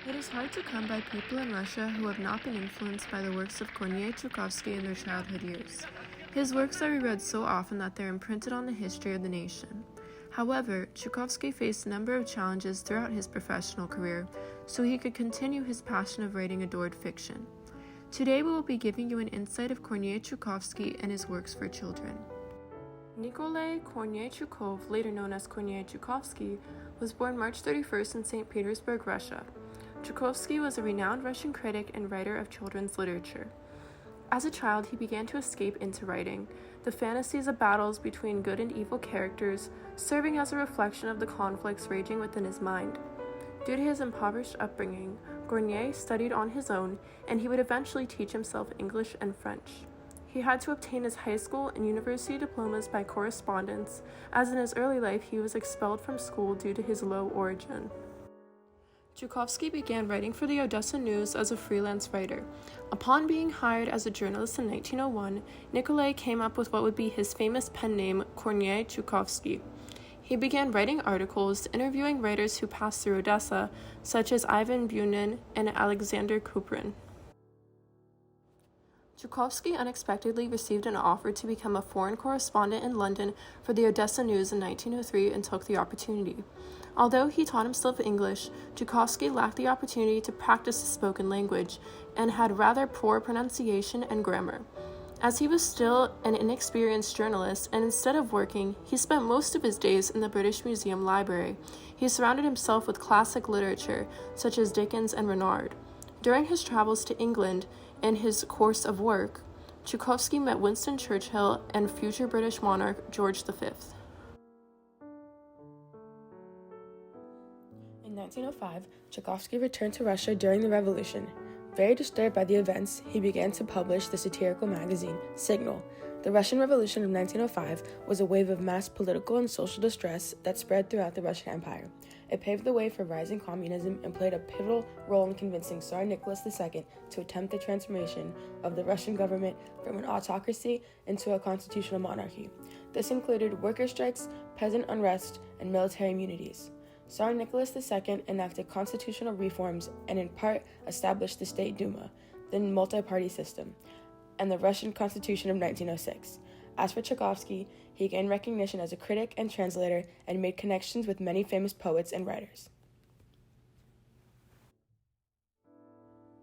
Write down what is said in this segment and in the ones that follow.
It is hard to come by people in Russia who have not been influenced by the works of Kornei Chukovsky in their childhood years. His works are reread so often that they're imprinted on the history of the nation. However, Chukovsky faced a number of challenges throughout his professional career, so he could continue his passion of writing adored fiction. Today we will be giving you an insight of Kornei Chukovsky and his works for children. Nikolai Kornei-Chukov, later known as Kornei Chukovsky, was born March 31st in St. Petersburg, Russia. Chukovsky was a renowned Russian critic and writer of children's literature. As a child, he began to escape into writing, the fantasies of battles between good and evil characters serving as a reflection of the conflicts raging within his mind. Due to his impoverished upbringing, Kornei studied on his own, and he would eventually teach himself English and French. He had to obtain his high school and university diplomas by correspondence, as in his early life he was expelled from school due to his low origin. Chukovsky began writing for the Odessa News as a freelance writer. Upon being hired as a journalist in 1901, Nikolai came up with what would be his famous pen name, Kornei Chukovsky. He began writing articles, interviewing writers who passed through Odessa, such as Ivan Bunin and Alexander Kuprin. Chukovsky unexpectedly received an offer to become a foreign correspondent in London for the Odessa News in 1903 and took the opportunity. Although he taught himself English, Chukovsky lacked the opportunity to practice the spoken language and had rather poor pronunciation and grammar. As he was still an inexperienced journalist, and instead of working, he spent most of his days in the British Museum Library. He surrounded himself with classic literature, such as Dickens and Renard. During his travels to England and his course of work, Chukovsky met Winston Churchill and future British monarch George V. In 1905, Chukovsky returned to Russia during the Revolution. Very disturbed by the events, he began to publish the satirical magazine, Signal. The Russian Revolution of 1905 was a wave of mass political and social distress that spread throughout the Russian Empire. It paved the way for rising communism and played a pivotal role in convincing Tsar Nicholas II to attempt the transformation of the Russian government from an autocracy into a constitutional monarchy. This included worker strikes, peasant unrest, and military immunities. Tsar Nicholas II enacted constitutional reforms and in part established the State Duma, the multi-party system, and the Russian Constitution of 1906. As for Chukovsky, he gained recognition as a critic and translator and made connections with many famous poets and writers.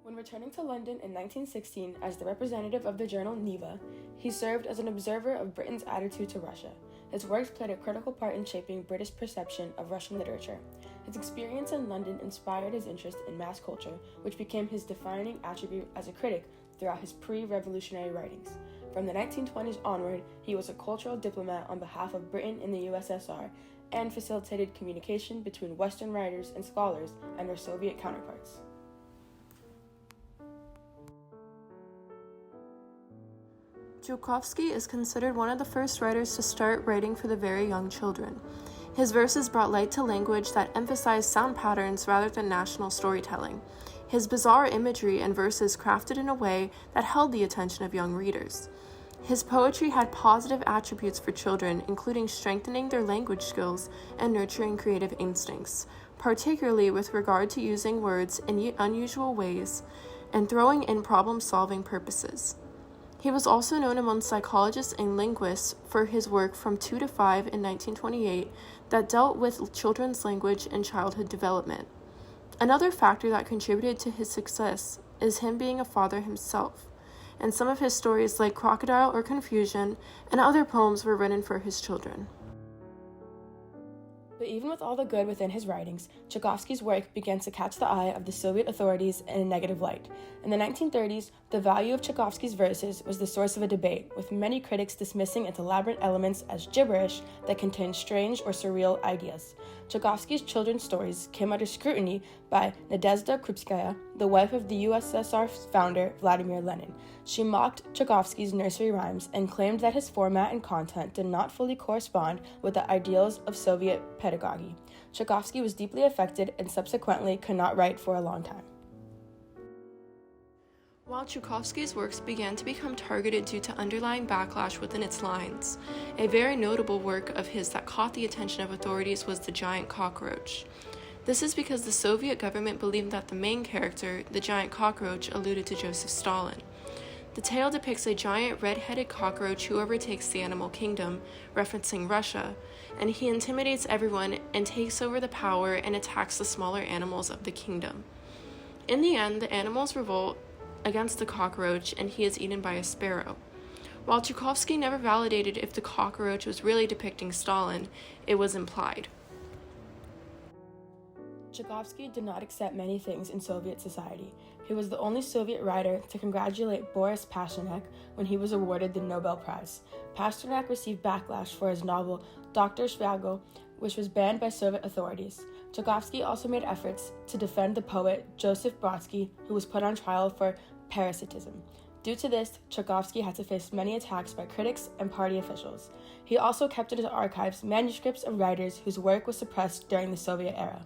When returning to London in 1916 as the representative of the journal Neva, he served as an observer of Britain's attitude to Russia. His works played a critical part in shaping British perception of Russian literature. His experience in London inspired his interest in mass culture, which became his defining attribute as a critic throughout his pre-revolutionary writings. From the 1920s onward, he was a cultural diplomat on behalf of Britain in the USSR and facilitated communication between Western writers and scholars and their Soviet counterparts. Chukovsky is considered one of the first writers to start writing for the very young children. His verses brought light to language that emphasized sound patterns rather than national storytelling. His bizarre imagery and verses crafted in a way that held the attention of young readers. His poetry had positive attributes for children, including strengthening their language skills and nurturing creative instincts, particularly with regard to using words in unusual ways and throwing in problem-solving purposes. He was also known among psychologists and linguists for his work From 2 to 5 in 1928 that dealt with children's language and childhood development. Another factor that contributed to his success is him being a father himself, and some of his stories like Crocodile or Confusion and other poems were written for his children. But even with all the good within his writings, Chukovsky's work began to catch the eye of the Soviet authorities in a negative light. In the 1930s, the value of Chukovsky's verses was the source of a debate, with many critics dismissing its elaborate elements as gibberish that contained strange or surreal ideas. Chukovsky's children's stories came under scrutiny by Nadezhda Krupskaya, the wife of the USSR founder Vladimir Lenin. She mocked Chukovsky's nursery rhymes and claimed that his format and content did not fully correspond with the ideals of Soviet pedagogy. Chukovsky was deeply affected and subsequently could not write for a long time. While Chukovsky's works began to become targeted due to underlying backlash within its lines, a very notable work of his that caught the attention of authorities was The Giant Cockroach. This is because the Soviet government believed that the main character, the giant cockroach, alluded to Joseph Stalin. The tale depicts a giant red-headed cockroach who overtakes the animal kingdom, referencing Russia, and he intimidates everyone and takes over the power and attacks the smaller animals of the kingdom. In the end, the animals revolt against the cockroach, and he is eaten by a sparrow. While Chukovsky never validated if the cockroach was really depicting Stalin, it was implied. Chukovsky did not accept many things in Soviet society. He was the only Soviet writer to congratulate Boris Pasternak when he was awarded the Nobel Prize. Pasternak received backlash for his novel Dr. Zhivago, which was banned by Soviet authorities. Chukovsky also made efforts to defend the poet Joseph Brodsky, who was put on trial for parasitism. Due to this, Chukovsky had to face many attacks by critics and party officials. He also kept in his archives manuscripts of writers whose work was suppressed during the Soviet era.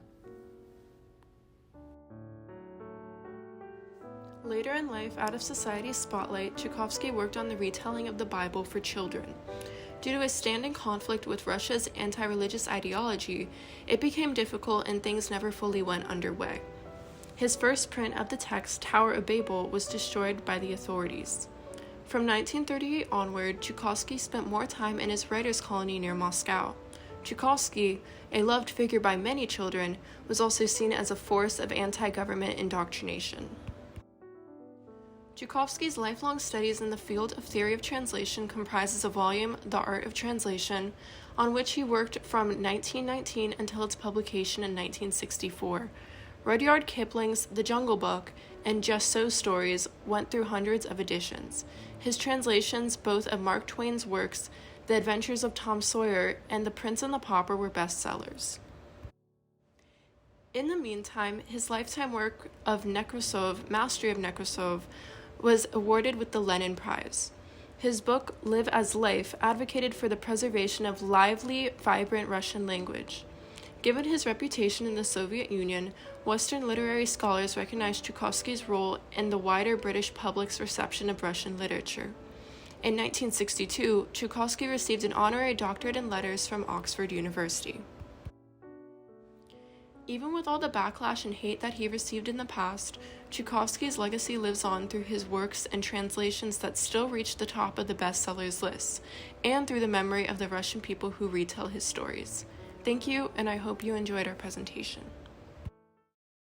Later in life, out of society's spotlight, Chukovsky worked on the retelling of the Bible for children. Due to his standing conflict with Russia's anti-religious ideology, it became difficult and things never fully went underway. His first print of the text, Tower of Babel, was destroyed by the authorities. From 1938 onward, Chukovsky spent more time in his writer's colony near Moscow. Chukovsky, a loved figure by many children, was also seen as a force of anti-government indoctrination. Chukovsky's lifelong studies in the field of theory of translation comprises a volume, The Art of Translation, on which he worked from 1919 until its publication in 1964. Rudyard Kipling's The Jungle Book and Just So stories went through hundreds of editions. His translations, both of Mark Twain's works, The Adventures of Tom Sawyer and The Prince and the Pauper, were bestsellers. In the meantime, his lifetime work of Nekrasov, Mastery of Nekrasov, was awarded with the Lenin Prize. His book, Live as Life, advocated for the preservation of lively, vibrant Russian language. Given his reputation in the Soviet Union, Western literary scholars recognized Chukovsky's role in the wider British public's reception of Russian literature. In 1962, Chukovsky received an honorary doctorate in letters from Oxford University. Even with all the backlash and hate that he received in the past, Chukovsky's legacy lives on through his works and translations that still reach the top of the bestsellers lists, and through the memory of the Russian people who retell his stories. Thank you, and I hope you enjoyed our presentation.